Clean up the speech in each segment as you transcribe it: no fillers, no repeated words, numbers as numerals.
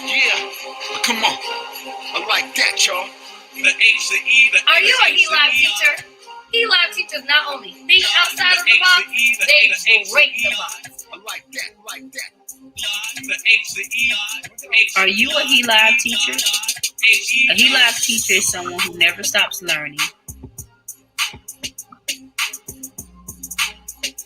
Yeah, come on. I like that, y'all. The H, the E, the Are you a L.I.V.E teacher? L.I.V.E teachers not only think outside of the box, they break the box. I like that, like that. The H, the E. Are you a L.I.V.E teacher? A L.I.V.E teacher is someone who never stops learning.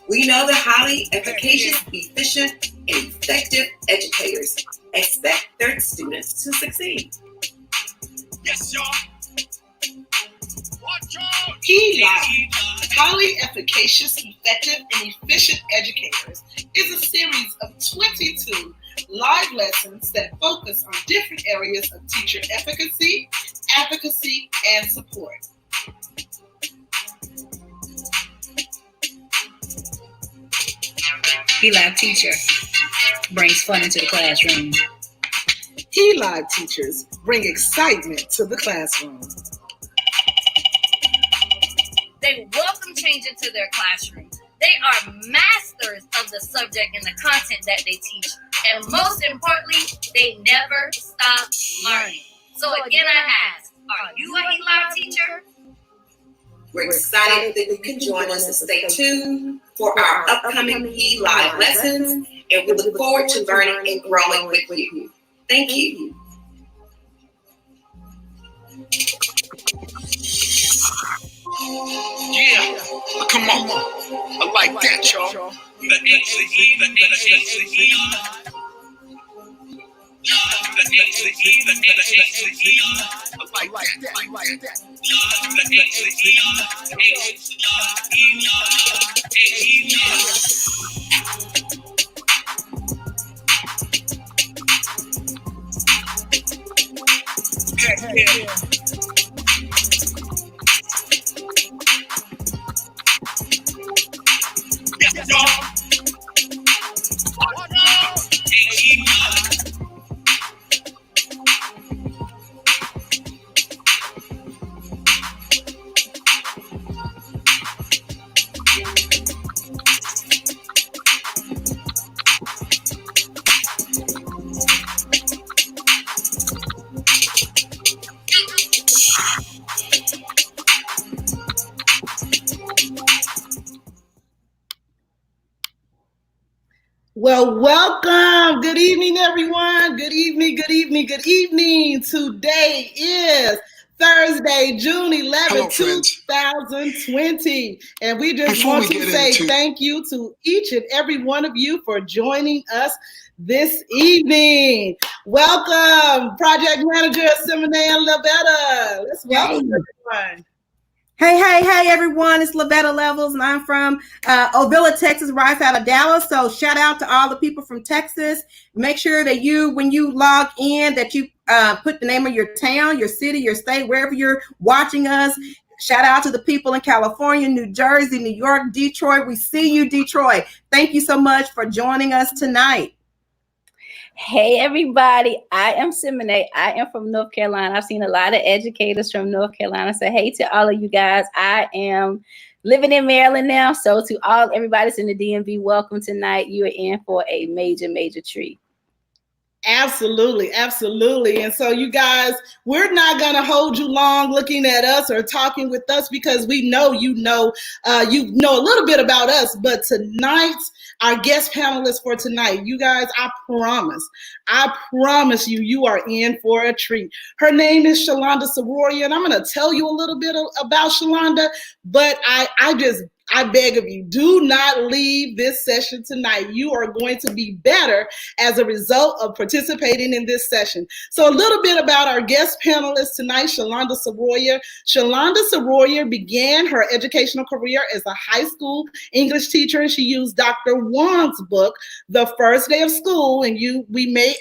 We know that highly efficacious, efficient, and effective educators expect their students to succeed. Yes, y'all. Watch out. L.I.V.E, highly efficacious, effective, and efficient educators, is a series of 22 live lessons that focus on different areas of teacher efficacy, advocacy, and support. L.I.V.E teacher brings fun into the classroom. L.I.V.E teachers bring excitement to the classroom. They welcome change into their classroom. They are masters of the subject and the content that they teach. And most importantly, they never stop learning. So again, I ask, are you a L.I.V.E teacher? We're excited that you can join us and stay tuned for our upcoming L.I.V.E lessons, and we look forward to learning and growing with you. Thank you. Yeah, come on. I like that, y'all. The H, the E, the H, the E. The H, the E, the H, the E. I like that, I like that. The H, the E, the H, yeah. Yes, y'all. Watch out. Well, welcome. Good evening, everyone. Good evening, good evening, good evening. Today is Thursday, June 11th, 2020. And we just want to say thank you to each and every one of you for joining us this evening. Welcome, Project Manager Seroyer and Lavetta. Let's welcome everyone. Hey, everyone. It's Lavetta Levels, and I'm from Ovilla, Texas, right out of Dallas. So shout out to all the people from Texas. Make sure that when you log in, that you put the name of your town, your city, your state, wherever you're watching us. Shout out to the people in California, New Jersey, New York, Detroit. We see you, Detroit. Thank you so much for joining us tonight. Hey, everybody. I am Seroyer. I am from North Carolina. I've seen a lot of educators from North Carolina. So, hey to all of you guys. I am living in Maryland now. So, to everybody's in the DMV, welcome tonight. You are in for a major, major treat. Absolutely, absolutely. And so you guys, we're not going to hold you long looking at us or talking with us, because we know you know a little bit about us. But tonight's our guest panelist for tonight, you guys, I promise you are in for a treat. Her name is Chelonnda Seroyer, and I'm going to tell you a little bit about Chelonnda, but I beg of you, do not leave this session tonight. You are going to be better as a result of participating in this session. So a little bit about our guest panelist tonight, Chelonnda Seroyer. Chelonnda Seroyer began her educational career as a high school English teacher, and she used Dr. Wong's book, The First Day of School, and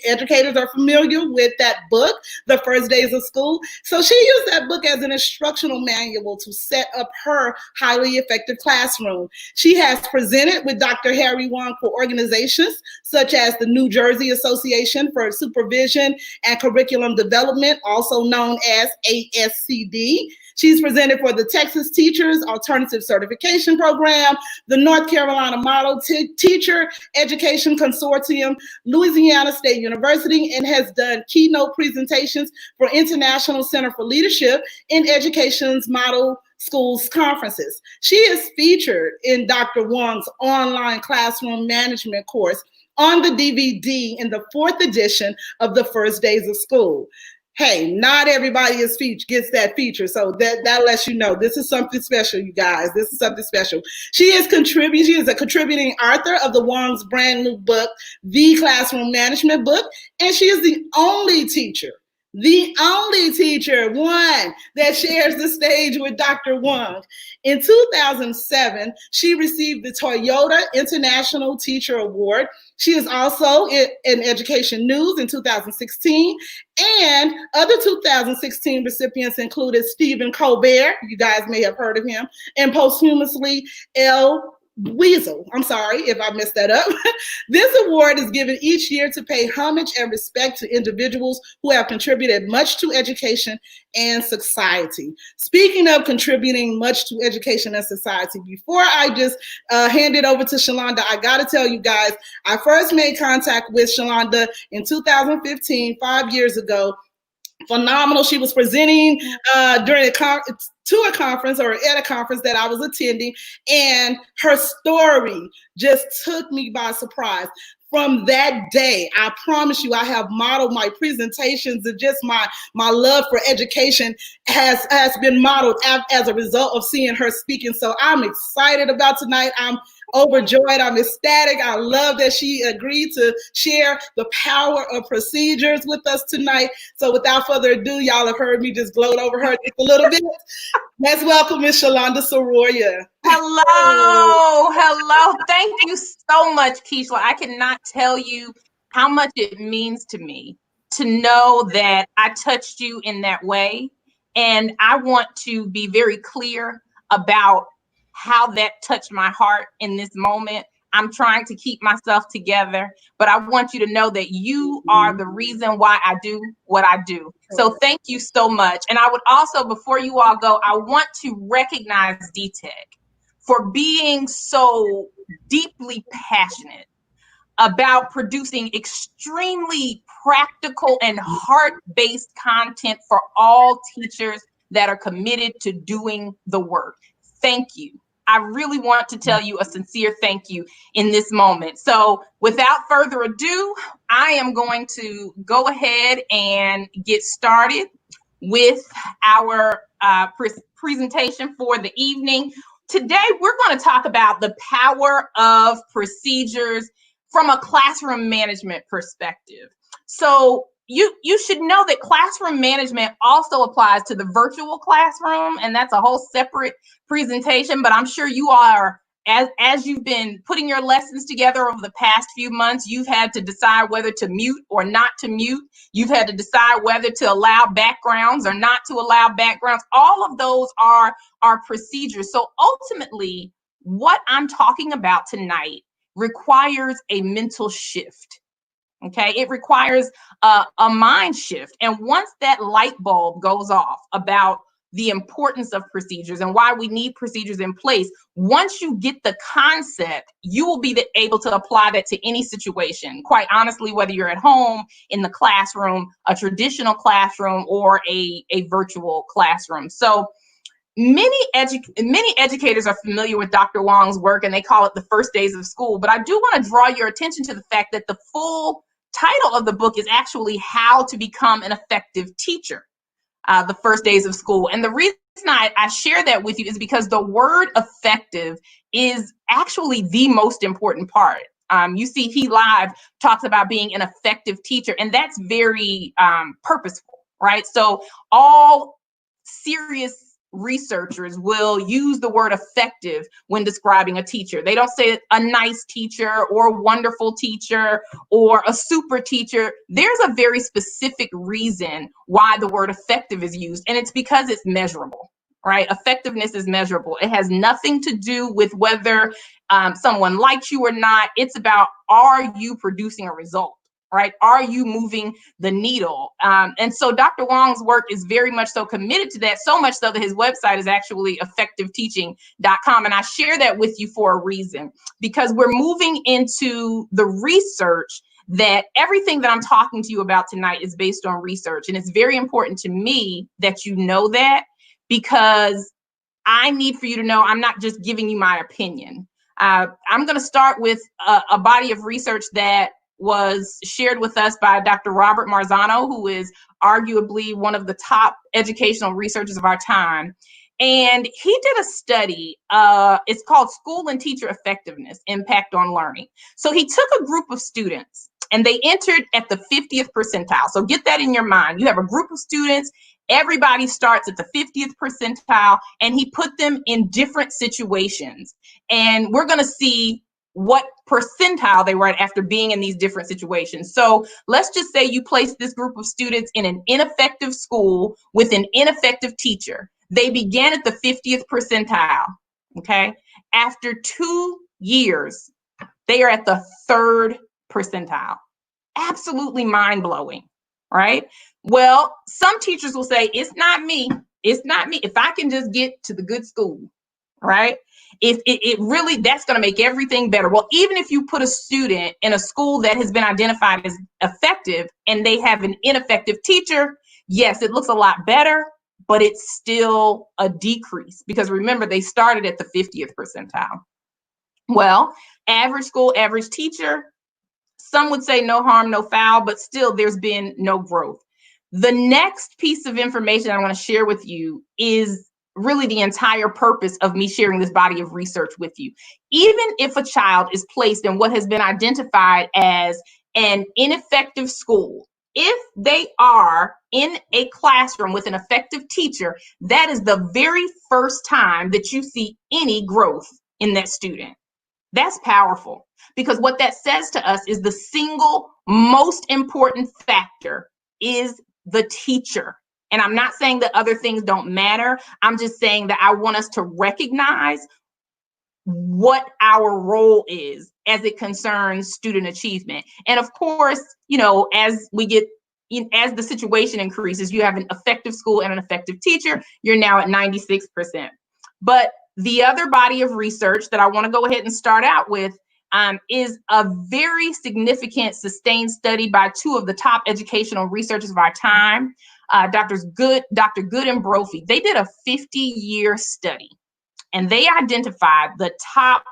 educators are familiar with that book, The First Days of School. So she used that book as an instructional manual to set up her highly effective class. classroom. She has presented with Dr. Harry Wong for organizations such as the New Jersey Association for Supervision and Curriculum Development, also known as ASCD. She's presented for the Texas Teachers Alternative Certification Program, the North Carolina Model Teacher Education Consortium, Louisiana State University, and has done keynote presentations for International Center for Leadership in Education's Model Schools conferences. She is featured in Dr. Wong's online classroom management course on the DVD in the 4th edition of the First Days of School. Hey, not everybody gets that feature. So that lets you know this is something special, you guys. This is something special. She is a contributing author of the Wong's brand new book, The Classroom Management Book, and she is the only teacher, one that shares the stage with Dr. Wong. In 2007, she received the Toyota International Teacher Award. She is also in Education News in 2016, and other 2016 recipients included Stephen Colbert, you guys may have heard of him, and posthumously L.I.V.E. I'm sorry if I messed that up. This award is given each year to pay homage and respect to individuals who have contributed much to education and society. Speaking of contributing much to education and society, before I just hand it over to Chelonnda, I got to tell you guys, I first made contact with Chelonnda in 2015, 5 years ago. Phenomenal. She was presenting during a conference that I was attending, and her story just took me by surprise. From that day, I promise you, I have modeled my presentations, and just my love for education has been modeled as a result of seeing her speaking. So I'm excited about tonight. I'm overjoyed. I'm ecstatic. I love that she agreed to share the power of procedures with us tonight. So without further ado, y'all have heard me just gloat over her just a little bit. Let's welcome Miss Chelonnda Seroyer. Hello. Thank you so much, Keishla. I cannot tell you how much it means to me to know that I touched you in that way. And I want to be very clear about how that touched my heart in this moment. I'm trying to keep myself together, but I want you to know that you are the reason why I do what I do. So thank you so much. And I would also, before you all go, I want to recognize DTech for being so deeply passionate about producing extremely practical and heart-based content for all teachers that are committed to doing the work. Thank you. I really want to tell you a sincere thank you in this moment. So without further ado, I am going to go ahead and get started with our presentation for the evening. Today, we're going to talk about the power of procedures from a classroom management perspective. So you should know that classroom management also applies to the virtual classroom, and that's a whole separate presentation, but I'm sure you are, as you've been putting your lessons together over the past few months, you've had to decide whether to mute or not to mute. You've had to decide whether to allow backgrounds or not to allow backgrounds. All of those are procedures. So ultimately, what I'm talking about tonight requires a mental shift. Okay, it requires a mind shift. And once that light bulb goes off about the importance of procedures and why we need procedures in place, once you get the concept, you will be able to apply that to any situation. Quite honestly, whether you're at home, in the classroom, a traditional classroom, or a virtual classroom. So many educators are familiar with Dr. Wong's work, and they call it the First Days of School. But I do want to draw your attention to the fact that the full title of the book is actually How to Become an Effective Teacher, the First Days of School. And the reason I share that with you is because the word effective is actually the most important part. You see, L.I.V.E talks about being an effective teacher, and that's very purposeful, right? So all serious researchers will use the word effective when describing a teacher. They don't say a nice teacher or a wonderful teacher or a super teacher. There's a very specific reason why the word effective is used, and it's because it's measurable. right? Effectiveness is measurable. It has nothing to do with whether someone likes you or not. It's about, are you producing a result, right? Are you moving the needle? And so Dr. Wong's work is very much so committed to that, so much so that his website is actually effectiveteaching.com. And I share that with you for a reason, because we're moving into the research that everything that I'm talking to you about tonight is based on research. And it's very important to me that you know that, because I need for you to know I'm not just giving you my opinion. I'm going to start with a body of research that was shared with us by Dr. Robert Marzano, who is arguably one of the top educational researchers of our time. And he did a study, it's called School and Teacher Effectiveness, Impact on Learning. So he took a group of students and they entered at the 50th percentile. So get that in your mind. You have a group of students, everybody starts at the 50th percentile, and he put them in different situations. And we're going to see what percentile they were at after being in these different situations. So let's just say you place this group of students in an ineffective school with an ineffective teacher. They began at the 50th percentile, okay? After 2 years, they are at the 3rd percentile. Absolutely mind-blowing, right? Well, some teachers will say, it's not me. It's not me. If I can just get to the good school, right? If it really, that's going to make everything better. Well, even if you put a student in a school that has been identified as effective and they have an ineffective teacher, yes, it looks a lot better, but it's still a decrease, because remember, they started at the 50th percentile. Well, average school, average teacher, some would say no harm, no foul, but still there's been no growth. The next piece of information I want to share with you is really the entire purpose of me sharing this body of research with you. Even if a child is placed in what has been identified as an ineffective school, if they are in a classroom with an effective teacher, that is the very first time that you see any growth in that student. That's powerful, because what that says to us is the single most important factor is the teacher. And I'm not saying that other things don't matter. I'm just saying that I want us to recognize what our role is as it concerns student achievement. And of course, you know, as the situation increases, you have an effective school and an effective teacher, you're now at 96%. But the other body of research that I want to go ahead and start out with is a very significant sustained study by 2 of the top educational researchers of our time, Dr. Good and Brophy. They did a 50-year study, and they identified the top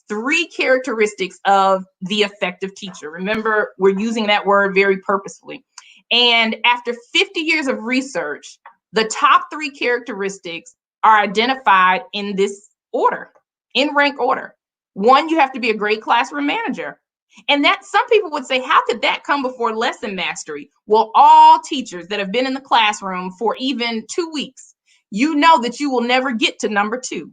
3 characteristics of the effective teacher. Remember, we're using that word very purposefully. And after 50 years of research, the top 3 characteristics are identified in this order, in rank order. 1, you have to be a great classroom manager. And that, some people would say, how could that come before lesson mastery? Well, all teachers that have been in the classroom for even 2 weeks, you know that you will never get to number 2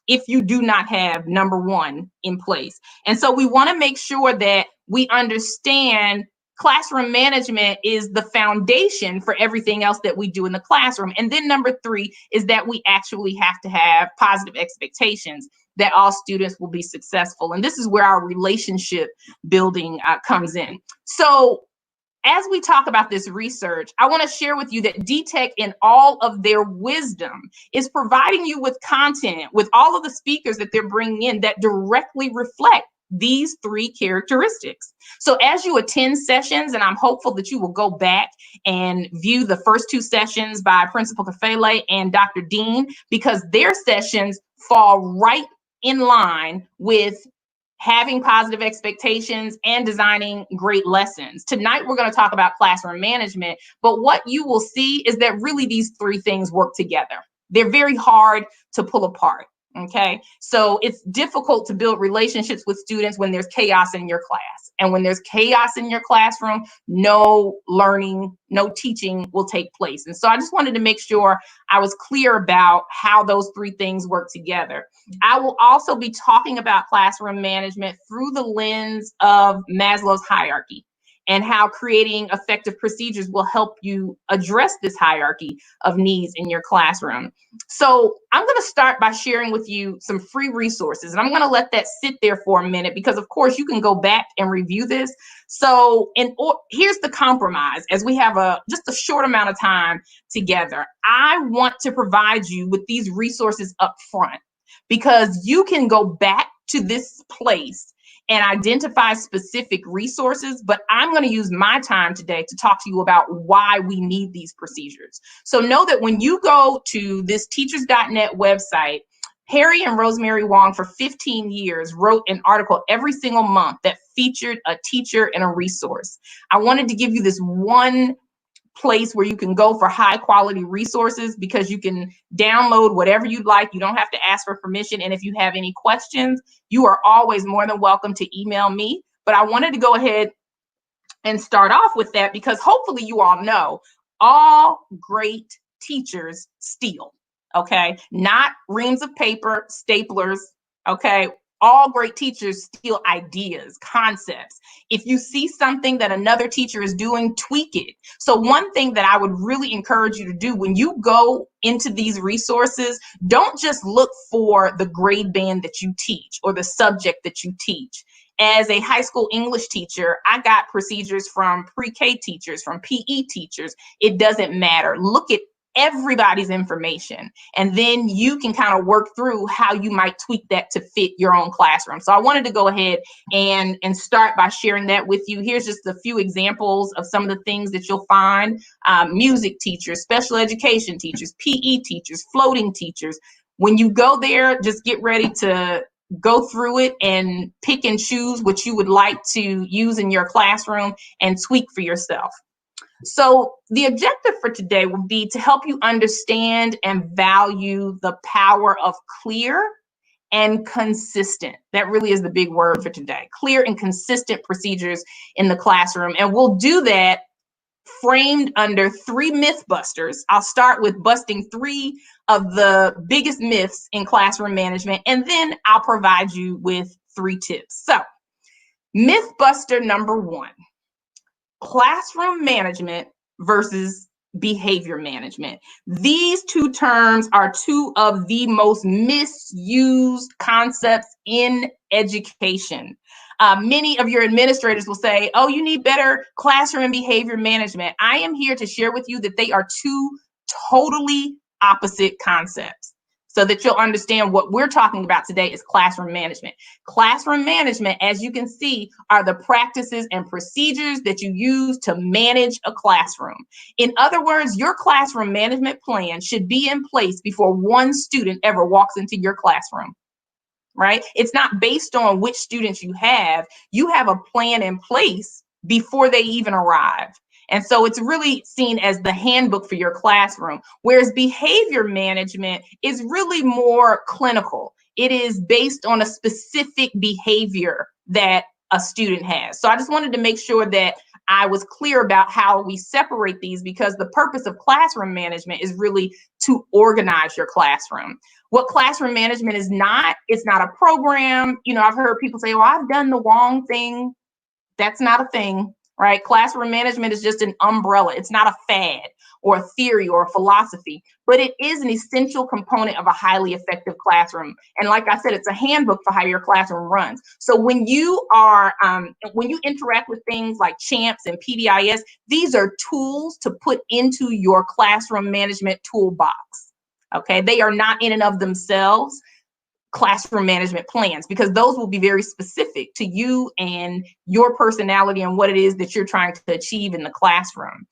if you do not have number 1 in place. And so we want to make sure that we understand classroom management is the foundation for everything else that we do in the classroom. And then number 3 is that we actually have to have positive expectations that all students will be successful. And this is where our relationship building comes in. So as we talk about this research, I want to share with you that DTech, in all of their wisdom, is providing you with content, with all of the speakers that they're bringing in, that directly reflect these 3 characteristics. So as you attend sessions, and I'm hopeful that you will go back and view the first 2 sessions by Principal Kafele and Dr. Dean, because their sessions fall right in line with having positive expectations and designing great lessons. Tonight, we're going to talk about classroom management, but what you will see is that really these 3 things work together. They're very hard to pull apart. Okay, so it's difficult to build relationships with students when there's chaos in your class. And when there's chaos in your classroom, no learning, no teaching will take place. And so I just wanted to make sure I was clear about how those 3 things work together. I will also be talking about classroom management through the lens of Maslow's hierarchy. and how creating effective procedures will help you address this hierarchy of needs in your classroom. So I'm going to start by sharing with you some free resources, and I'm going to let that sit there for a minute because, of course, you can go back and review this. So here's the compromise. As we have just a short amount of time together, I want to provide you with these resources up front because you can go back to this place and identify specific resources, but I'm going to use my time today to talk to you about why we need these procedures. So know that when you go to this teachers.net website, Harry and Rosemary Wong for 15 years wrote an article every single month that featured a teacher and a resource. I wanted to give you this one place where you can go for high quality resources because you can download whatever you'd like. You don't have to ask for permission. And if you have any questions, you are always more than welcome to email me. But I wanted to go ahead and start off with that because hopefully you all know all great teachers steal, okay? Not reams of paper, staplers, okay? All great teachers steal ideas, concepts. If you see something that another teacher is doing, tweak it. So one thing that I would really encourage you to do when you go into these resources, don't just look for the grade band that you teach or the subject that you teach. As a high school English teacher, I got procedures from pre-K teachers, from PE teachers. It doesn't matter. Look at everybody's information, and then you can kind of work through how you might tweak that to fit your own classroom. So I wanted to go ahead and start by sharing that with you. Here's just a few examples of some of the things that you'll find. Music teachers, special education teachers, PE teachers, floating teachers. When you go there, just get ready to go through it and pick and choose what you would like to use in your classroom and tweak for yourself. So the objective for today will be to help you understand and value the power of clear and consistent. That really is the big word for today. Clear and consistent procedures in the classroom. And we'll do that framed under 3 myth busters. I'll start with busting 3 of the biggest myths in classroom management, and then I'll provide you with 3 tips. So, myth buster number 1, classroom management versus behavior management. These 2 terms are 2 of the most misused concepts in education. Many of your administrators will say, oh, you need better classroom and behavior management. I am here to share with you that they are 2 totally opposite concepts so that you'll understand what we're talking about today is classroom management. Classroom management, as you can see, are the practices and procedures that you use to manage a classroom. In other words, your classroom management plan should be in place before one student ever walks into your classroom. Right? It's not based on which students you have. You have a plan in place before they even arrive. And so it's really seen as the handbook for your classroom, whereas behavior management is really more clinical. It is based on a specific behavior that a student has. So I just wanted to make sure that I was clear about how we separate these because the purpose of classroom management is really to organize your classroom. What classroom management is not, it's not a program. You know, I've heard people say, well, I've done the wrong thing. That's not a thing, right? Classroom management is just an umbrella. It's not a fad or a theory or a philosophy, but it is an essential component of a highly effective classroom. And like I said, it's a handbook for how your classroom runs. So when you are, when you interact with things like CHAMPS and PBIS, these are tools to put into your classroom management toolbox. Okay, they are not in and of themselves classroom management plans because those will be very specific to you and your personality and what it is that you're trying to achieve in the classroom.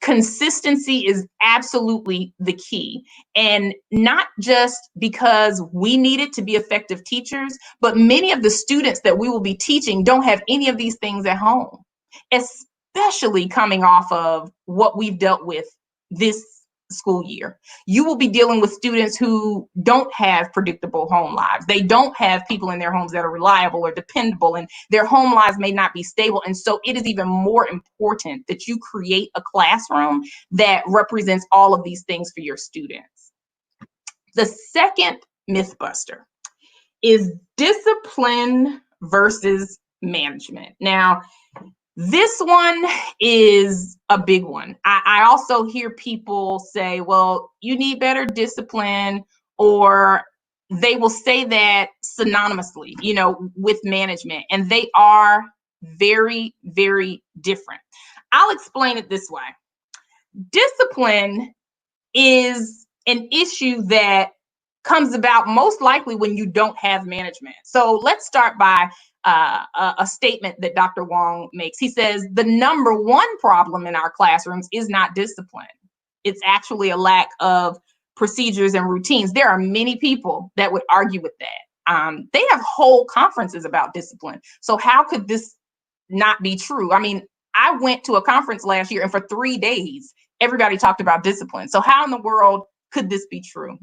Consistency is absolutely the key, and not just because we need it to be effective teachers, but many of the students that we will be teaching don't have any of these things at home, especially coming off of what we've dealt with this school year. You will be dealing with students who don't have predictable home lives. They don't have people in their homes that are reliable or dependable, and their home lives may not be stable. And so it is even more important that you create a classroom that represents all of these things for your students. The second myth buster is discipline versus management. Now, This one is a big one. I also hear people say, well, you need better discipline, or they will say that synonymously, you know, with management, and they are very, very different. I'll explain it this way. Discipline is an issue that comes about most likely when you don't have management. So let's start by a statement that Dr. Wong makes. He says, the number one problem in our classrooms is not discipline. It's actually a lack of procedures and routines. There are many people that would argue with that. They have whole conferences about discipline. So how could this not be true? I mean, I went to a conference last year, and for 3 days, everybody talked about discipline. So how in the world could this be true?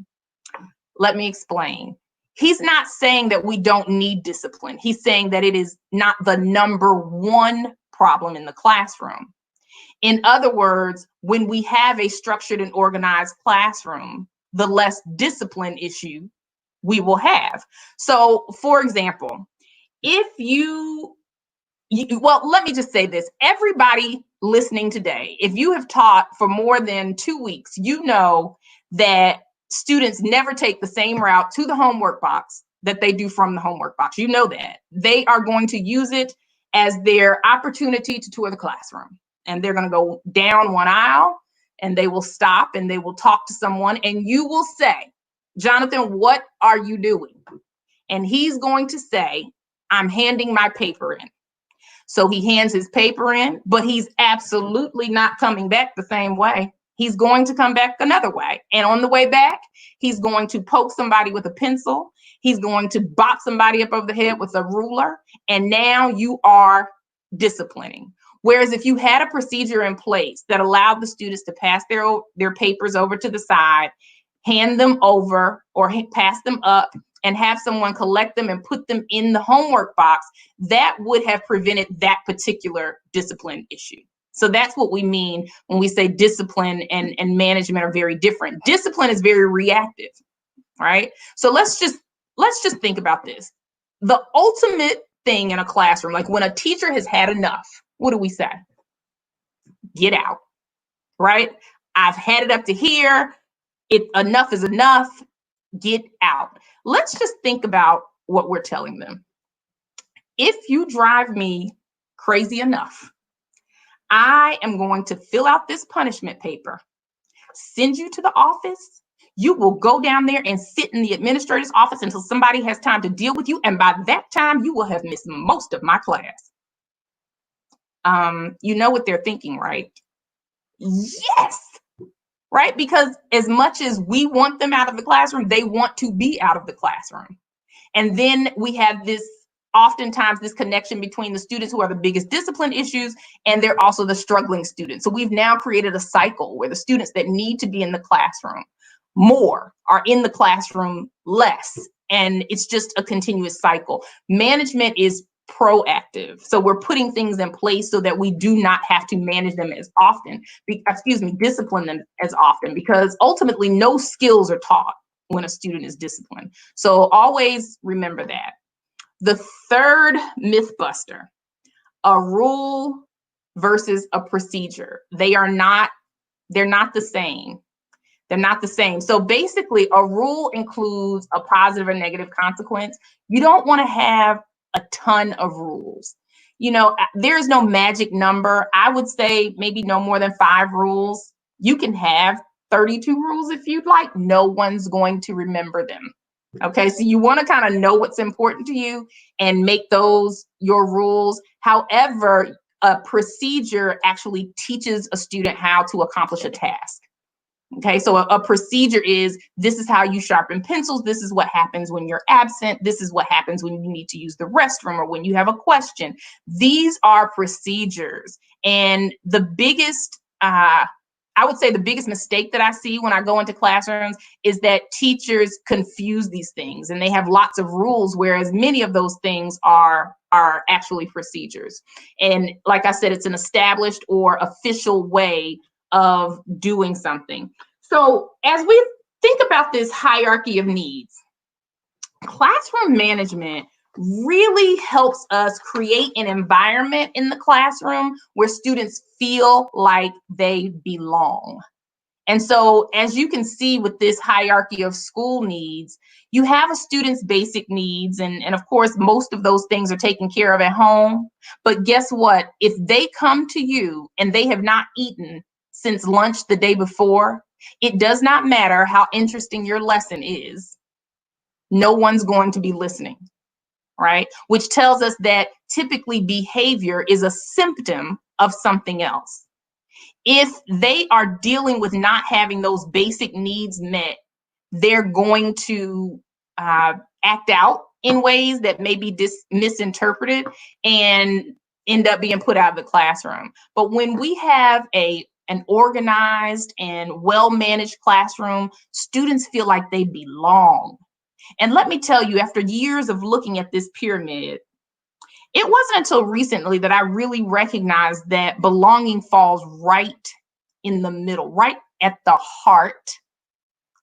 Let me explain. He's not saying that we don't need discipline. He's saying that it is not the number one problem in the classroom. In other words, when we have a structured and organized classroom, the less discipline issue we will have. So, for example, if well, let me just say this. Everybody listening today, if you have taught for more than 2 weeks, you know that students never take the same route to the homework box that they do from the homework box. You know that. They are going to use it as their opportunity to tour the classroom. And they're going to go down one aisle, and they will stop, and they will talk to someone, and you will say, Jonathan, what are you doing? And he's going to say, I'm handing my paper in. So he hands his paper in, but he's absolutely not coming back the same way. He's going to come back another way. And on the way back, he's going to poke somebody with a pencil. He's going to bop somebody up over the head with a ruler. And now you are disciplining. Whereas if you had a procedure in place that allowed the students to pass their papers over to the side, hand them over, or pass them up, and have someone collect them and put them in the homework box, that would have prevented that particular discipline issue. So that's what we mean when we say discipline and management are very different. Discipline is very reactive, right? So let's just think about this. The ultimate thing in a classroom, like when a teacher has had enough, what do we say? Get out, right? I've had it up to here. Enough is enough. Get out. Let's just think about what we're telling them. If you drive me crazy enough, I am going to fill out this punishment paper, send you to the office. You will go down there and sit in the administrator's office until somebody has time to deal with you. And by that time, you will have missed most of my class. You know what they're thinking, right? Yes. Right? Because as much as we want them out of the classroom, they want to be out of the classroom. And then we have oftentimes this connection between the students who are the biggest discipline issues, and they're also the struggling students. So we've now created a cycle where the students that need to be in the classroom more are in the classroom less. And it's just a continuous cycle. Management is proactive. So we're putting things in place so that we do not have to manage them as often, discipline them as often, because ultimately no skills are taught when a student is disciplined. So always remember that. The third myth buster, a rule versus a procedure. They're not the same. They're not the same. So basically a rule includes a positive or negative consequence. You don't want to have a ton of rules. You know, there's no magic number. I would say maybe no more than 5 rules. You can have 32 rules if you'd like. No one's going to remember them. Okay, so you want to kind of know what's important to you and make those your rules. However, a procedure actually teaches a student how to accomplish a task. Okay, so a procedure is, this is how you sharpen pencils. This is what happens when you're absent. This is what happens when you need to use the restroom or when you have a question. These are procedures. And the biggest, I would say the biggest mistake that I see when I go into classrooms is that teachers confuse these things and they have lots of rules, whereas many of those things are actually procedures. And like I said, it's an established or official way of doing something. So as we think about this hierarchy of needs, classroom management really helps us create an environment in the classroom where students feel like they belong. And so, as you can see with this hierarchy of school needs, you have a student's basic needs, and of course, most of those things are taken care of at home. But guess what? If they come to you and they have not eaten since lunch the day before, it does not matter how interesting your lesson is. No one's going to be listening, right? Which tells us that typically behavior is a symptom of something else. If they are dealing with not having those basic needs met, they're going to act out in ways that may be misinterpreted and end up being put out of the classroom. But when we have an organized and well-managed classroom, students feel like they belong. And let me tell you, after years of looking at this pyramid, it wasn't until recently that I really recognized that belonging falls right in the middle, right at the heart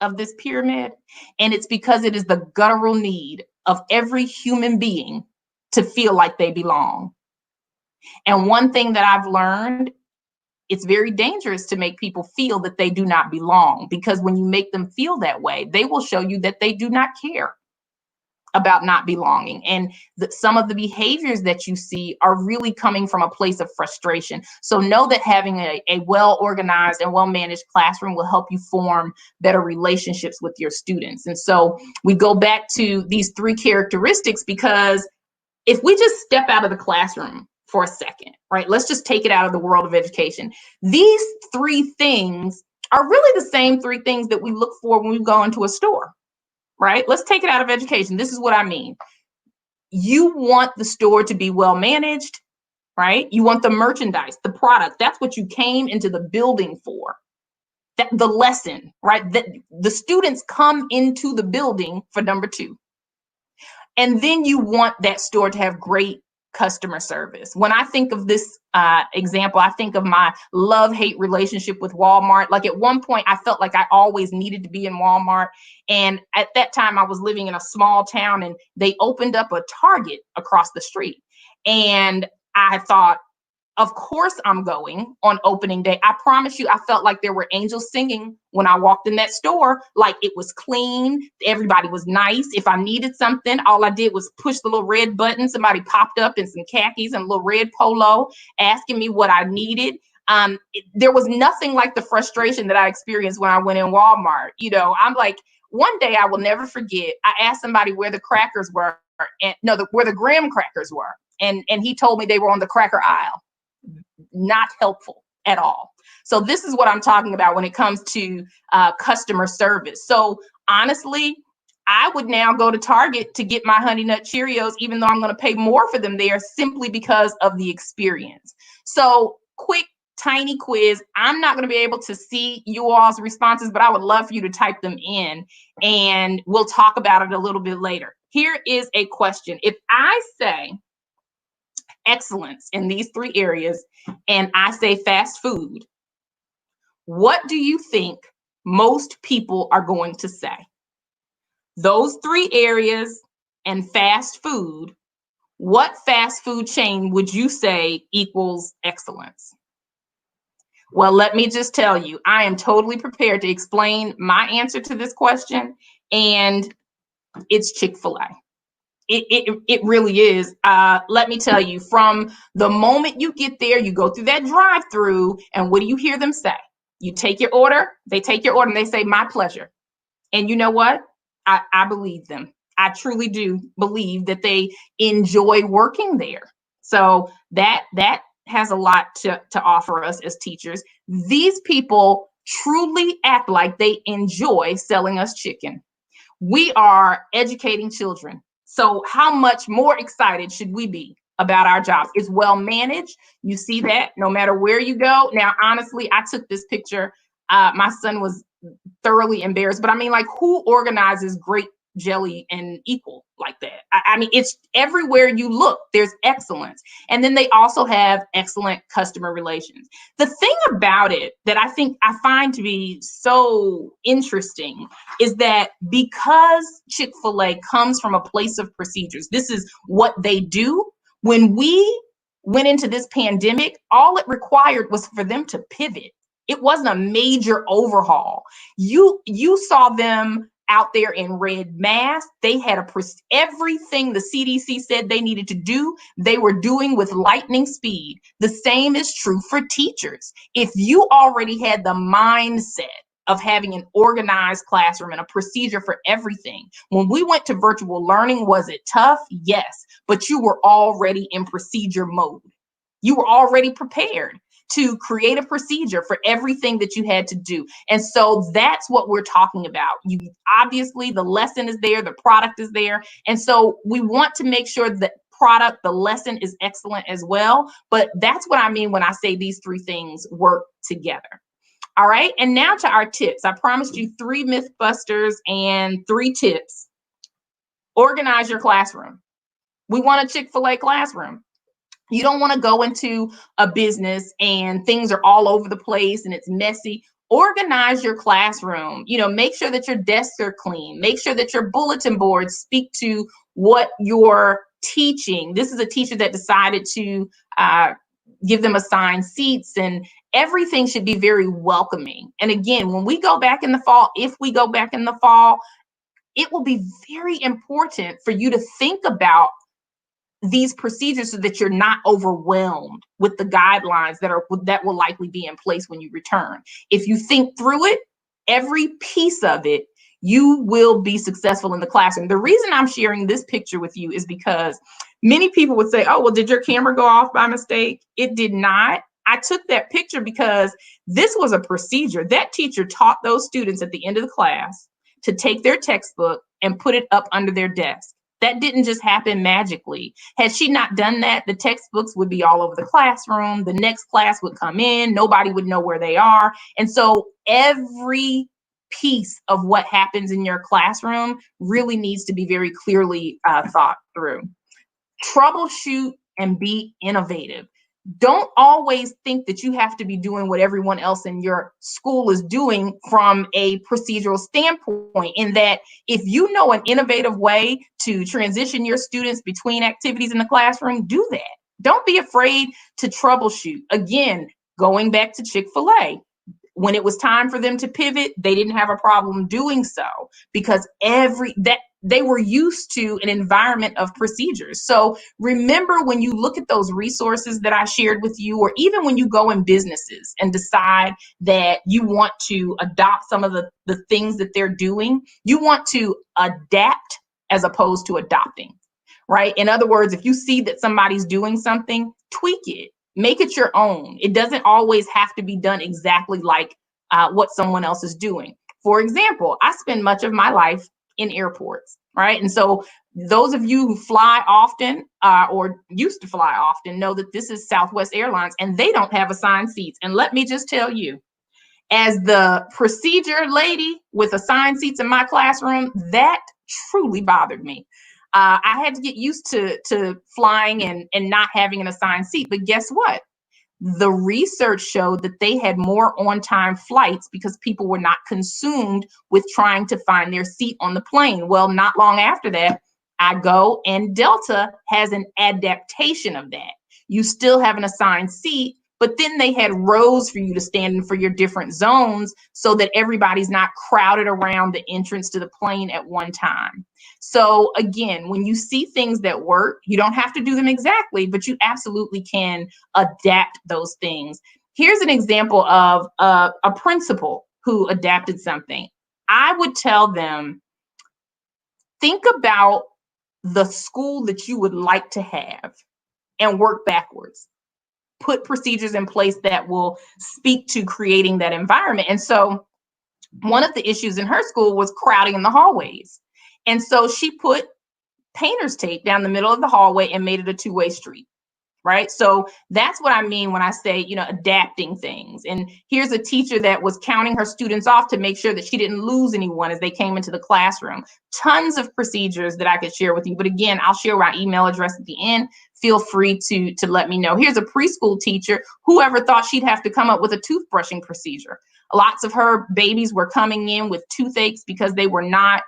of this pyramid. And it's because it is the guttural need of every human being to feel like they belong. And one thing that I've learned, it's very dangerous to make people feel that they do not belong, because when you make them feel that way, they will show you that they do not care about not belonging. And some of the behaviors that you see are really coming from a place of frustration. So know that having a well-organized and well-managed classroom will help you form better relationships with your students. And so we go back to these 3 characteristics, because if we just step out of the classroom for a second, right? Let's just take it out of the world of education. These 3 things are really the same 3 things that we look for when we go into a store. Right? Let's take it out of education. This is what I mean. You want the store to be well managed, right? You want the merchandise, the product. That's what you came into the building for. That the lesson, right? That the students come into the building for number 2. And then you want that store to have great customer service. When I think of this example, I think of my love-hate relationship with Walmart. Like at one point, I felt like I always needed to be in Walmart. And at that time, I was living in a small town, and they opened up a Target across the street. And I thought, of course I'm going on opening day. I promise you, I felt like there were angels singing when I walked in that store. Like it was clean. Everybody was nice. If I needed something, all I did was push the little red button. Somebody popped up in some khakis and a little red polo asking me what I needed. There was nothing like the frustration that I experienced when I went in Walmart. You know, I'm like, one day I will never forget. I asked somebody where the crackers were, where the graham crackers were. And he told me they were on the cracker aisle. Not helpful at all. So this is what I'm talking about when it comes to customer service. So honestly, I would now go to Target to get my Honey Nut Cheerios, even though I'm going to pay more for them there, simply because of the experience. So quick, tiny quiz. I'm not going to be able to see you all's responses, but I would love for you to type them in, and we'll talk about it a little bit later. Here is a question. If I say excellence in these 3 areas, and I say fast food, what do you think most people are going to say? Those 3 areas and fast food, what fast food chain would you say equals excellence? Well, let me just tell you, I am totally prepared to explain my answer to this question, and it's Chick-fil-A. It really is. Let me tell you, from the moment you get there, you go through that drive-through, and what do you hear them say? You take your order, they take your order, and they say, my pleasure. And you know what? I believe them. I truly do believe that they enjoy working there. So that has a lot to offer us as teachers. These people truly act like they enjoy selling us chicken. We are educating children. So how much more excited should we be about our jobs? It's well managed. You see that no matter where you go. Now, honestly, I took this picture. My son was thoroughly embarrassed, but I mean, like, who organizes great jelly and equal like that? I mean, it's everywhere you look, there's excellence. And then they also have excellent customer relations. The thing about it that I find to be so interesting is that because Chick-fil-A comes from a place of procedures, this is what they do. When we went into this pandemic, all it required was for them to pivot. It wasn't a major overhaul. You saw them out there in red masks. They had everything the CDC said they needed to do, they were doing with lightning speed. The same is true for teachers. If you already had the mindset of having an organized classroom and a procedure for everything, when we went to virtual learning, was it tough? Yes, but you were already in procedure mode. You were already prepared to create a procedure for everything that you had to do. And so that's what we're talking about. You obviously, the lesson is there, the product is there. And so we want to make sure that the lesson is excellent as well. But that's what I mean when I say these three things work together. All right. And now to our tips. I promised you 3 myth busters and 3 tips. Organize your classroom. We want a Chick-fil-A classroom. You don't want to go into a business and things are all over the place and it's messy. Organize your classroom. Make sure that your desks are clean. Make sure that your bulletin boards speak to what you're teaching. This is a teacher that decided to give them assigned seats, and everything should be very welcoming. And again, when we go back in the fall, if we go back in the fall, it will be very important for you to think about these procedures so that you're not overwhelmed with the guidelines that will likely be in place when you return. If you think through it, every piece of it, you will be successful in the classroom. The reason I'm sharing this picture with you is because many people would say, oh, well, did your camera go off by mistake? It did not. I took that picture because this was a procedure. That teacher taught those students at the end of the class to take their textbook and put it up under their desk. That didn't just happen magically. Had she not done that, the textbooks would be all over the classroom. The next class would come in. Nobody would know where they are. And so every piece of what happens in your classroom really needs to be very clearly thought through. Troubleshoot and be innovative. Don't always think that you have to be doing what everyone else in your school is doing from a procedural standpoint, in that if you know an innovative way to transition your students between activities in the classroom, do that. Don't be afraid to troubleshoot. Again, going back to Chick-fil-A, when it was time for them to pivot, they didn't have a problem doing so because they were used to an environment of procedures. So remember, when you look at those resources that I shared with you, or even when you go in businesses and decide that you want to adopt some of the things that they're doing, you want to adapt as opposed to adopting, right? In other words, if you see that somebody's doing something, tweak it. Make it your own. It doesn't always have to be done exactly like what someone else is doing. For example, I spend much of my life in airports, right? And so those of you who fly often or used to fly often know that this is Southwest Airlines, and they don't have assigned seats. And let me just tell you, as the procedure lady with assigned seats in my classroom, that truly bothered me. I had to get used to flying and not having an assigned seat. But guess what? The research showed that they had more on-time flights because people were not consumed with trying to find their seat on the plane. Well, not long after that, I go, and Delta has an adaptation of that. You still have an assigned seat, but then they had rows for you to stand in for your different zones so that everybody's not crowded around the entrance to the plane at one time. So again, when you see things that work, you don't have to do them exactly, but you absolutely can adapt those things. Here's an example of a principal who adapted something. I would tell them, think about the school that you would like to have and work backwards. Put procedures in place that will speak to creating that environment. And so one of the issues in her school was crowding in the hallways. And so she put painter's tape down the middle of the hallway and made it a two-way street, right? So that's what I mean when I say, you know, adapting things. And here's a teacher that was counting her students off to make sure that she didn't lose anyone as they came into the classroom. Tons of procedures that I could share with you. But again, I'll share my email address at the end. Feel free to let me know. Here's a preschool teacher. Whoever thought she'd have to come up with a toothbrushing procedure? Lots of her babies were coming in with toothaches because they were not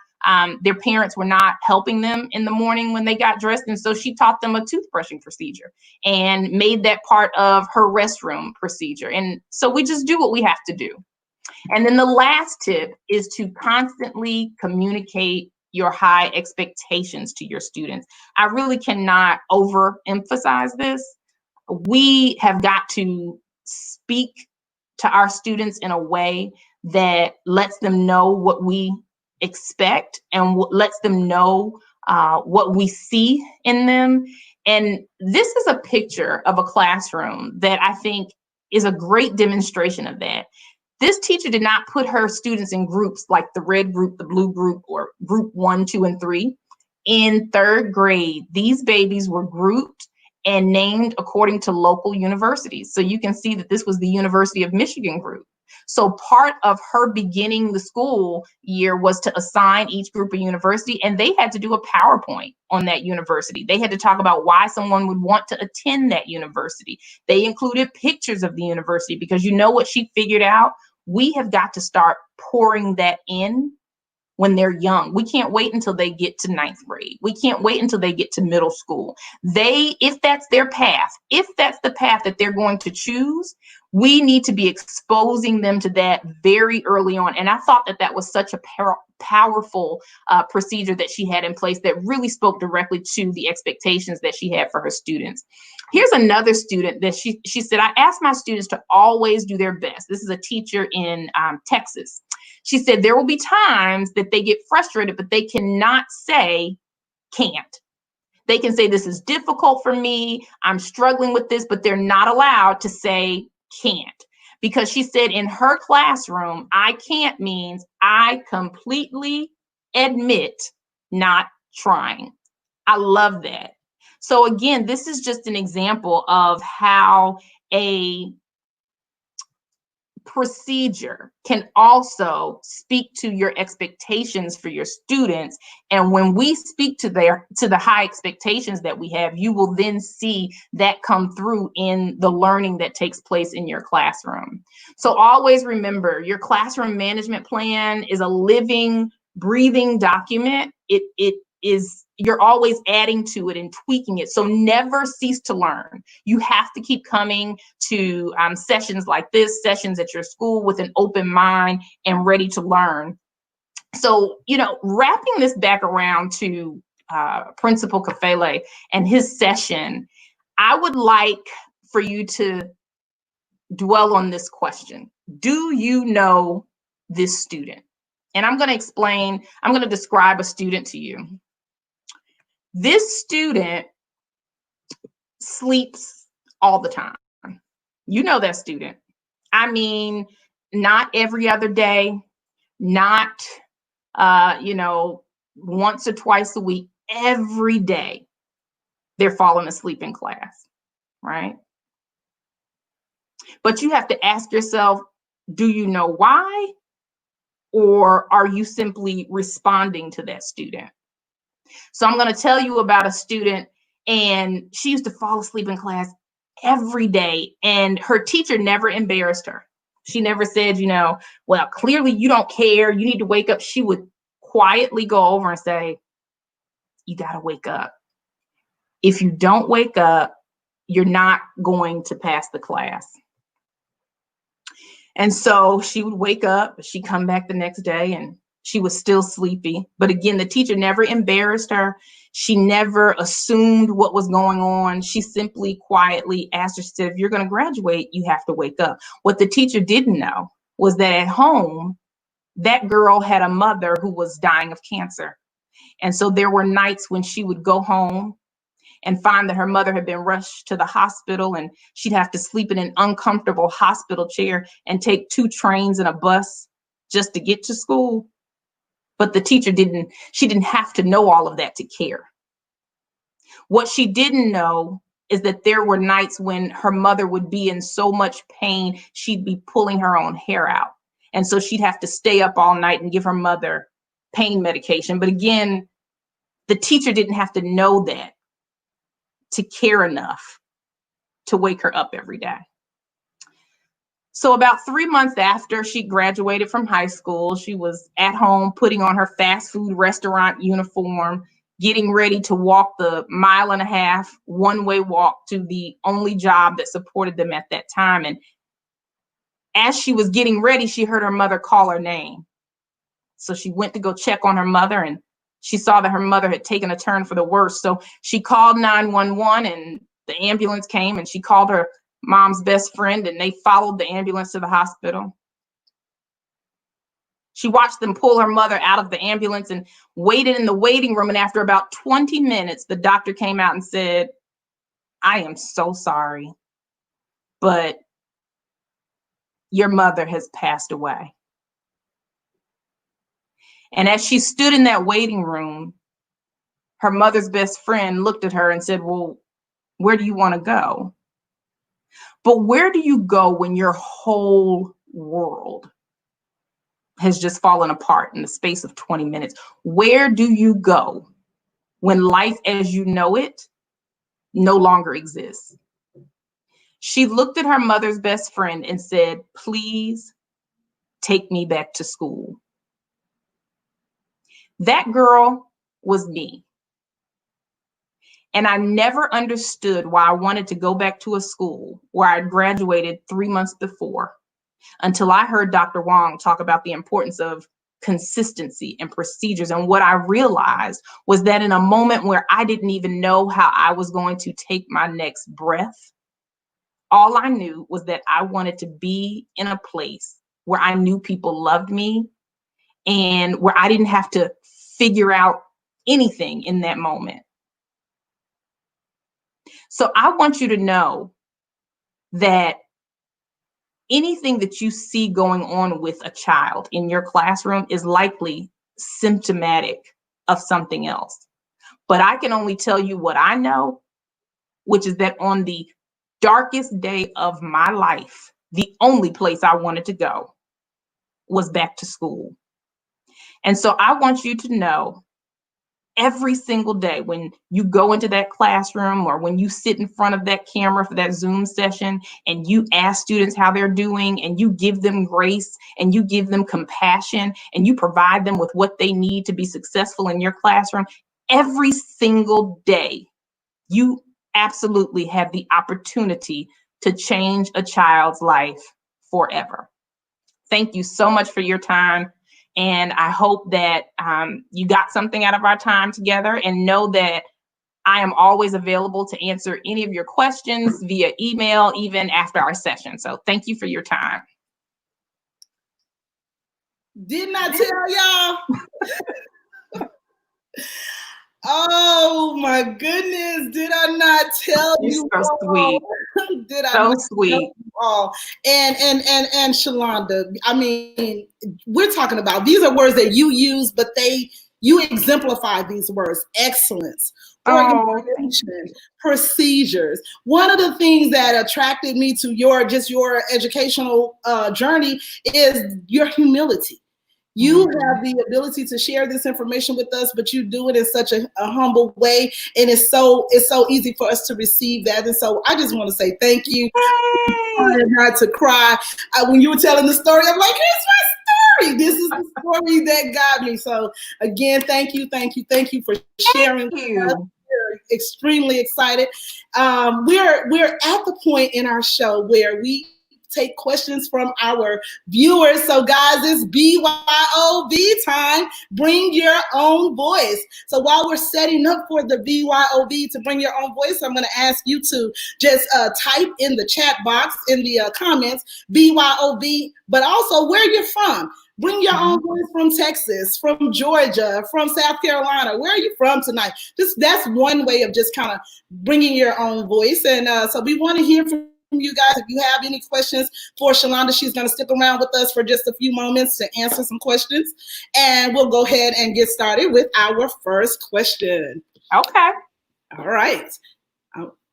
their parents were not helping them in the morning when they got dressed. And so she taught them a toothbrushing procedure and made that part of her restroom procedure. And so we just do what we have to do. And then the last tip is to constantly communicate your high expectations to your students. I really cannot overemphasize this. We have got to speak to our students in a way that lets them know what we expect and lets them know what we see in them. And this is a picture of a classroom that I think is a great demonstration of that. This teacher did not put her students in groups like the red group, the blue group, or group 1, 2, and 3. In 3rd grade, these babies were grouped and named according to local universities. So you can see that this was the University of Michigan group. So part of her beginning the school year was to assign each group a university, and they had to do a PowerPoint on that university. They had to talk about why someone would want to attend that university. They included pictures of the university because you know what she figured out? We have got to start pouring that in when they're young. We can't wait until they get to 9th grade. We can't wait until they get to middle school. If that's their path, if that's the path that they're going to choose, we need to be exposing them to that very early on. And I thought that that was such a powerful procedure that she had in place that really spoke directly to the expectations that she had for her students. Here's another student that she said, I asked my students to always do their best. This is a teacher in Texas. She said, there will be times that they get frustrated, but they cannot say can't. They can say, this is difficult for me. I'm struggling with this, but they're not allowed to say can't. Because she said in her classroom, I can't means I completely admit not trying. I love that. So again, this is just an example of how a procedure can also speak to your expectations for your students. And when we speak to the high expectations that we have, you will then see that come through in the learning that takes place in your classroom. So always remember, your classroom management plan is a living, breathing document. You're always adding to it and tweaking it. So never cease to learn. You have to keep coming to sessions like this, sessions at your school with an open mind and ready to learn. So, you know, wrapping this back around to Principal Kafele and his session, I would like for you to dwell on this question. Do you know this student? And I'm going to describe a student to you. This student sleeps all the time. You know that student. I mean, not every other day, not, once or twice a week, every day they're falling asleep in class, right? But you have to ask yourself, do you know why? Or are you simply responding to that student? So I'm going to tell you about a student, and she used to fall asleep in class every day, and her teacher never embarrassed her. She never said, well, clearly you don't care. You need to wake up. She would quietly go over and say, you got to wake up. If you don't wake up, you're not going to pass the class. And so she would wake up, she'd come back the next day, and she was still sleepy. But again, the teacher never embarrassed her. She never assumed what was going on. She simply quietly asked her, she said, if you're going to graduate, you have to wake up. What the teacher didn't know was that at home, that girl had a mother who was dying of cancer. And so there were nights when she would go home and find that her mother had been rushed to the hospital, and she'd have to sleep in an uncomfortable hospital chair and take 2 trains and a bus just to get to school. But the teacher she didn't have to know all of that to care. What she didn't know is that there were nights when her mother would be in so much pain, she'd be pulling her own hair out. And so she'd have to stay up all night and give her mother pain medication. But again, the teacher didn't have to know that to care enough to wake her up every day. So about 3 months after she graduated from high school, she was at home putting on her fast food restaurant uniform, getting ready to walk the 1.5 mile one-way walk to the only job that supported them at that time. And as she was getting ready, she heard her mother call her name. So she went to go check on her mother, and she saw that her mother had taken a turn for the worse. So she called 911, and the ambulance came, and she called her mom's best friend, and they followed the ambulance to the hospital. She watched them pull her mother out of the ambulance and waited in the waiting room. And after about 20 minutes, the doctor came out and said, "I am so sorry, but your mother has passed away." And as she stood in that waiting room, her mother's best friend looked at her and said, "Well, where do you want to go?" But where do you go when your whole world has just fallen apart in the space of 20 minutes? Where do you go when life as you know it no longer exists? She looked at her mother's best friend and said, "Please take me back to school." That girl was me. And I never understood why I wanted to go back to a school where I'd graduated 3 months before, until I heard Dr. Wong talk about the importance of consistency and procedures. And what I realized was that in a moment where I didn't even know how I was going to take my next breath, all I knew was that I wanted to be in a place where I knew people loved me and where I didn't have to figure out anything in that moment. So I want you to know that anything that you see going on with a child in your classroom is likely symptomatic of something else. But I can only tell you what I know, which is that on the darkest day of my life, the only place I wanted to go was back to school. And so I want you to know, every single day when you go into that classroom or when you sit in front of that camera for that Zoom session and you ask students how they're doing and you give them grace and you give them compassion and you provide them with what they need to be successful in your classroom, every single day, you absolutely have the opportunity to change a child's life forever. Thank you so much for your time. And I hope that you got something out of our time together, and know that I am always available to answer any of your questions via email, even after our session. So thank you for your time. Didn't I tell y'all? Oh my goodness, did I not tell you? You're so sweet. Did I So not sweet. tell you all? And Chelonnda, I mean, we're talking about, these are words that you use, but you exemplify these words: excellence, organization, procedures. One of the things that attracted me to your educational journey is your humility. You have the ability to share this information with us, but you do it in such a humble way, and it's so easy for us to receive that. And so I just want to say thank you. Not to cry. When you were telling the story, I'm like, here's my story. This is the story that got me. So again, thank you for sharing with us. We're extremely excited. We're at the point in our show where we take questions from our viewers. So guys, it's BYOB time. Bring your own voice. So while we're setting up for the BYOB to bring your own voice, I'm going to ask you to just type in the chat box, in the comments, BYOB, but also where you're from. Bring your own voice from Texas, from Georgia, from South Carolina. Where are you from tonight? That's one way of just kind of bringing your own voice. And so we want to hear from you guys. If you have any questions for Chelonnda, she's going to stick around with us for just a few moments to answer some questions. And we'll go ahead and get started with our first question. Okay. All right.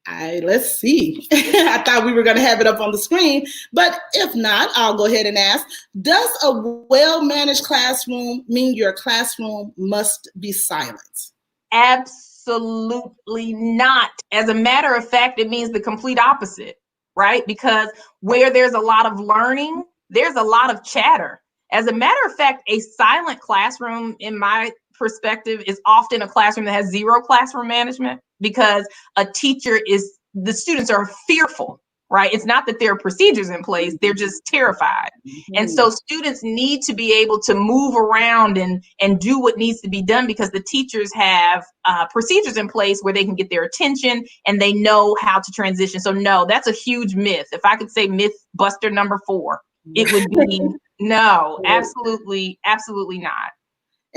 Let's see. I thought we were going to have it up on the screen, but if not, I'll go ahead and ask, does a well-managed classroom mean your classroom must be silent? Absolutely not. As a matter of fact, it means the complete opposite, right? Because where there's a lot of learning, there's a lot of chatter. As a matter of fact, a silent classroom, in my perspective, is often a classroom that has zero classroom management, because the students are fearful, right? It's not that there are procedures in place, they're just terrified. And so students need to be able to move around and do what needs to be done, because the teachers have procedures in place where they can get their attention and they know how to transition. So no, that's a huge myth. If I could say myth buster number 4, it would be no, absolutely not.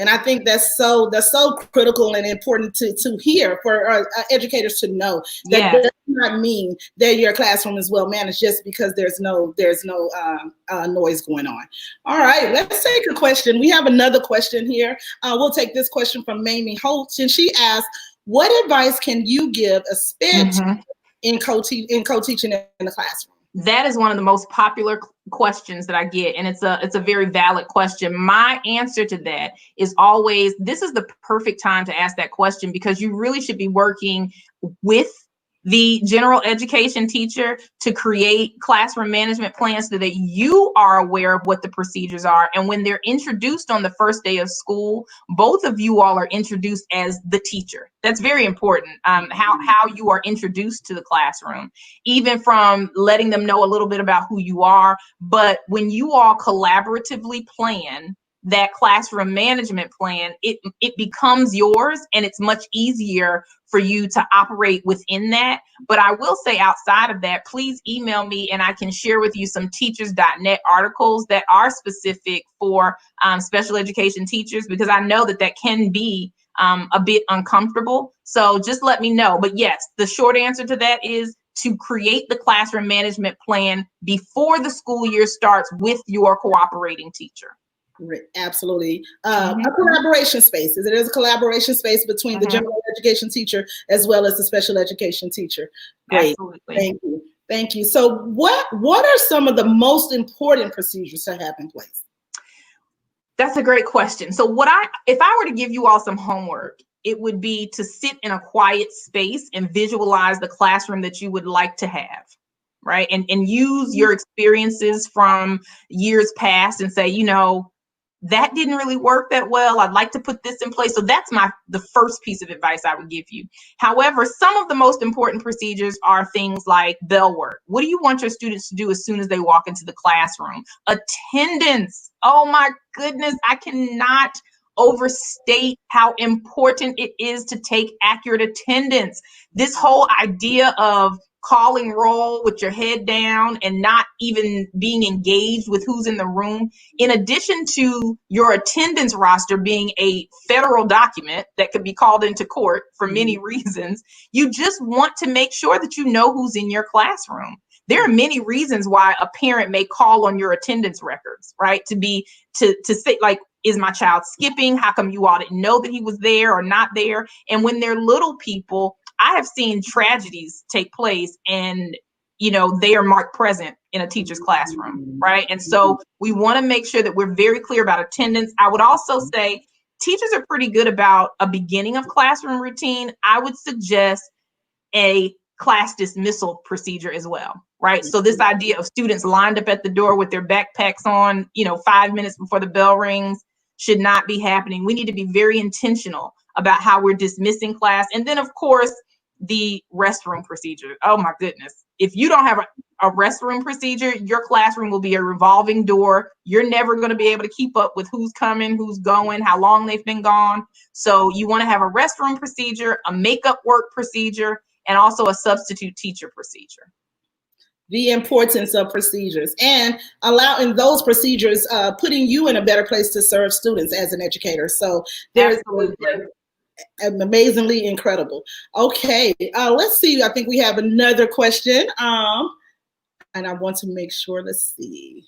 And I think that's so critical and important to hear for educators to know that does not mean that your classroom is well managed just because there's no noise going on. All right, let's take a question. We have another question here. We'll take this question from Mamie Holtz, and she asks, "What advice can you give a sped in co-teaching in the classroom?" That is one of the most popular questions that I get, and it's a very valid question. My answer to that is always, this is the perfect time to ask that question, because you really should be working with the general education teacher to create classroom management plans so that you are aware of what the procedures are. And when they're introduced on the first day of school, both of you all are introduced as the teacher. That's very important, how you are introduced to the classroom, even from letting them know a little bit about who you are. But when you all collaboratively plan that classroom management plan, it becomes yours, and it's much easier for you to operate within that. But I will say, outside of that, please email me and I can share with you some teachers.net articles that are specific for special education teachers, because I know that can be a bit uncomfortable. So just let me know. But yes, the short answer to that is to create the classroom management plan before the school year starts with your cooperating teacher. Absolutely. A collaboration space. It is a collaboration space between the general education teacher as well as the special education teacher. Great. Absolutely. Thank you. So what are some of the most important procedures to have in place? That's a great question. So if I were to give you all some homework, it would be to sit in a quiet space and visualize the classroom that you would like to have. Right. And use your experiences from years past and say, that didn't really work that well. I'd like to put this in place. So that's the first piece of advice I would give you. However, some of the most important procedures are things like bell work. What do you want your students to do as soon as they walk into the classroom? Attendance. Oh my goodness, I cannot overstate how important it is to take accurate attendance. This whole idea of calling roll with your head down and not even being engaged with who's in the room, in addition to your attendance roster being a federal document that could be called into court for many reasons, you just want to make sure that you know who's in your classroom. There are many reasons why a parent may call on your attendance records, right? To say, like, is my child skipping? How come you all didn't know that he was there or not there? And when they're little people, I have seen tragedies take place and, they are marked present in a teacher's classroom, right? And so we want to make sure that we're very clear about attendance. I would also say teachers are pretty good about a beginning of classroom routine. I would suggest a class dismissal procedure as well, right? So this idea of students lined up at the door with their backpacks on, 5 minutes before the bell rings should not be happening. We need to be very intentional about how we're dismissing class. And then, of course, the restroom procedure. Oh my goodness. If you don't have a restroom procedure, your classroom will be a revolving door. You're never going to be able to keep up with who's coming, who's going, how long they've been gone. So you want to have a restroom procedure, a makeup work procedure, and also a substitute teacher procedure. The importance of procedures and allowing those procedures, putting you in a better place to serve students as an educator. So there's amazingly incredible. Okay, let's see. I think we have another question. And I want to make sure, let's see.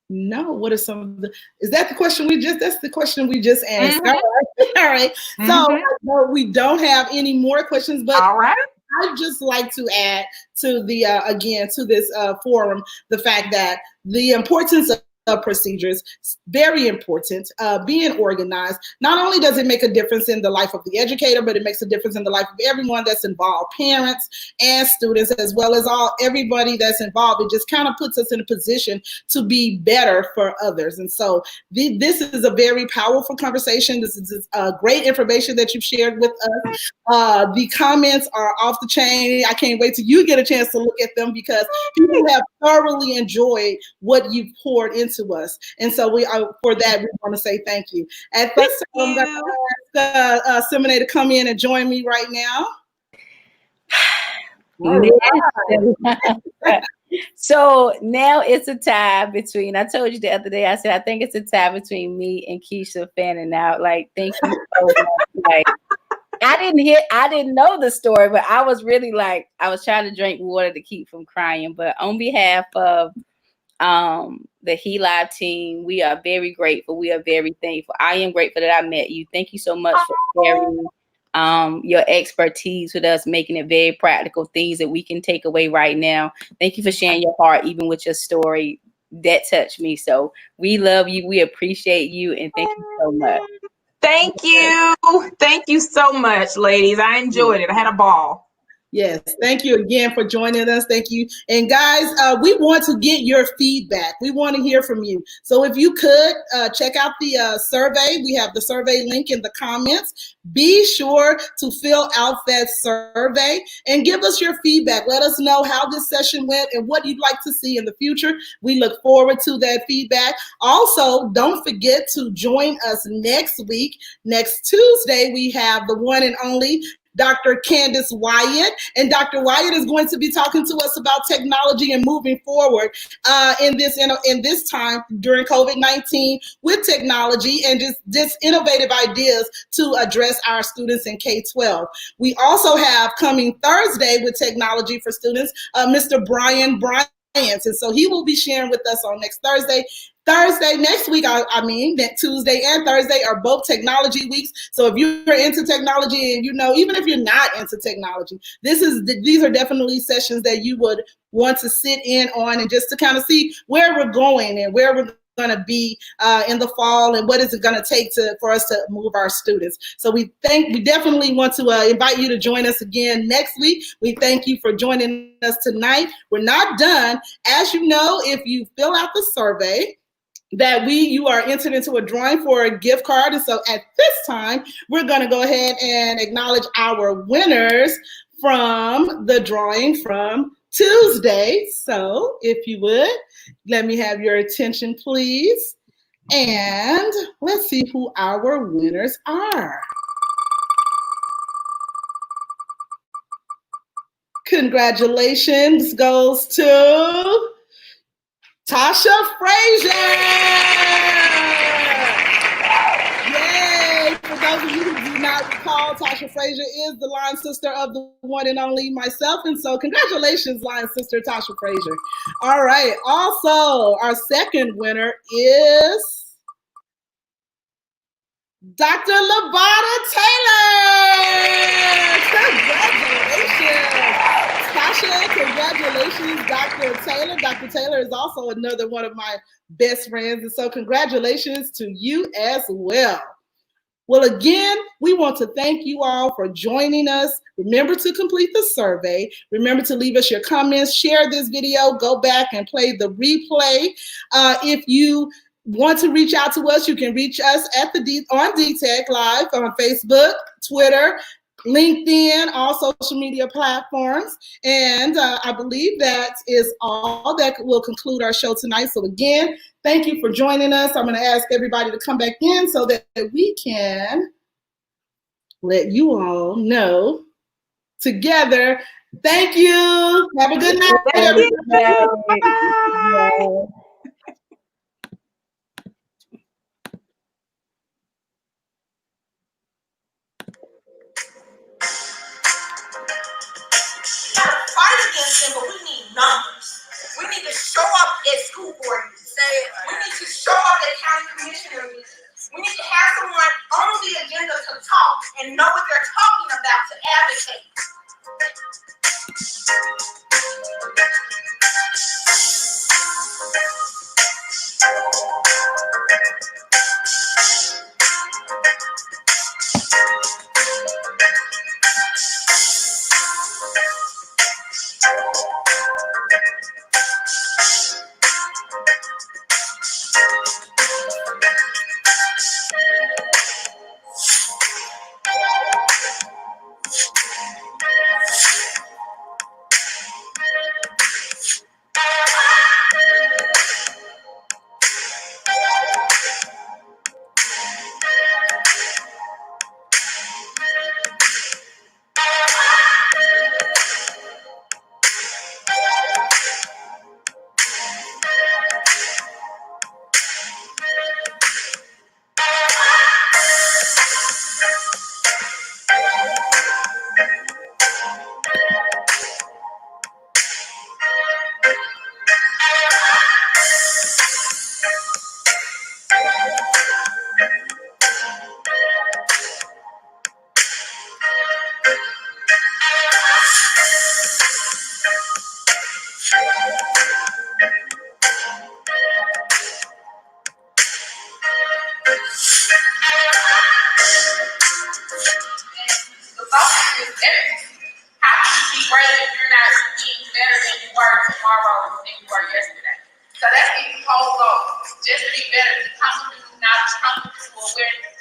No, what are some of the, is that the question that's the question we just asked. All right. So we don't have any more questions, but all right. I'd just like to add to the again to this forum the fact that the importance of procedures, very important. Being organized, not only does it make a difference in the life of the educator, but it makes a difference in the life of everyone that's involved, parents and students, as well as everybody that's involved. It just kind of puts us in a position to be better for others. And so this is a very powerful conversation. This is great information that you've shared with us. The comments are off the chain. I can't wait till you get a chance to look at them, because people have thoroughly enjoyed what you've poured into us. And so for that, we want to say thank you. At this time, I'm going to ask Simone to come in and join me right now. So now it's a tie between, I told you the other day, I said, I think it's a tie between me and Keisha fanning out. Like, thank you so much. Like, I didn't know the story, but I was really like, I was trying to drink water to keep from crying. But on behalf of the L.I.V.E team, we are very grateful. We are very thankful. I am grateful that I met you. Thank you so much for sharing your expertise with us, making it very practical, things that we can take away right now. Thank you for sharing your heart, even with your story. That touched me. So we love you. We appreciate you. And thank you so much. Thank you. Thank you so much, ladies. I enjoyed it. I had a ball. Yes, thank you again for joining us. Thank you. And guys, we want to get your feedback. We want to hear from you. So if you could check out the survey, we have the survey link in the comments. Be sure to fill out that survey and give us your feedback. Let us know how this session went and what you'd like to see in the future. We look forward to that feedback. Also, don't forget to join us next week. Next Tuesday, we have the one and only Dr. Candace Wyatt, and Dr. Wyatt is going to be talking to us about technology and moving forward in this time during COVID-19 with technology and just innovative ideas to address our students in K-12. We also have coming Thursday with technology for students, Mr. Brian Bryant, and so he will be sharing with us on next Thursday. Next week, that Tuesday and Thursday are both technology weeks. So if you're into technology and even if you're not into technology, these are definitely sessions that you would want to sit in on and just to kind of see where we're going and where we're going to be in the fall and what is it going to take for us to move our students. So we definitely want to invite you to join us again next week. We thank you for joining us tonight. We're not done. As you know, if you fill out the survey, that you are entered into a drawing for a gift card. And so at this time, we're going to go ahead and acknowledge our winners from the drawing from Tuesday. So if you would, let me have your attention, please. And let's see who our winners are. Congratulations goes to Tasha Frazier! Yay! For those of you who do not recall, Tasha Frazier is the line sister of the one and only myself. And so congratulations, line sister Tasha Frazier. All right. Also, our second winner is Dr. Labata Taylor! Congratulations! Tasha, congratulations, Dr. Taylor. Dr. Taylor is also another one of my best friends. And so congratulations to you as well. Well, again, we want to thank you all for joining us. Remember to complete the survey. Remember to leave us your comments, share this video, go back and play the replay. If you want to reach out to us, you can reach us at on DTech Live on Facebook, Twitter, LinkedIn, all social media platforms. And I believe that is all that will conclude our show tonight. So again, thank you for joining us. I'm going to ask everybody to come back in so that we can let you all know together. Thank you. Have a good night. Thank you. Bye. Fight against them, but we need numbers. We need to show up at school board meetings. We need to show up at county commissioner meetings. We need to have someone on the agenda to talk and know what they're talking about to advocate. The focus is better. How can you be great if you're not being better than you were tomorrow than you were yesterday? So that's the whole goal. Just be better. The confidence, knowledge, confidence, awareness.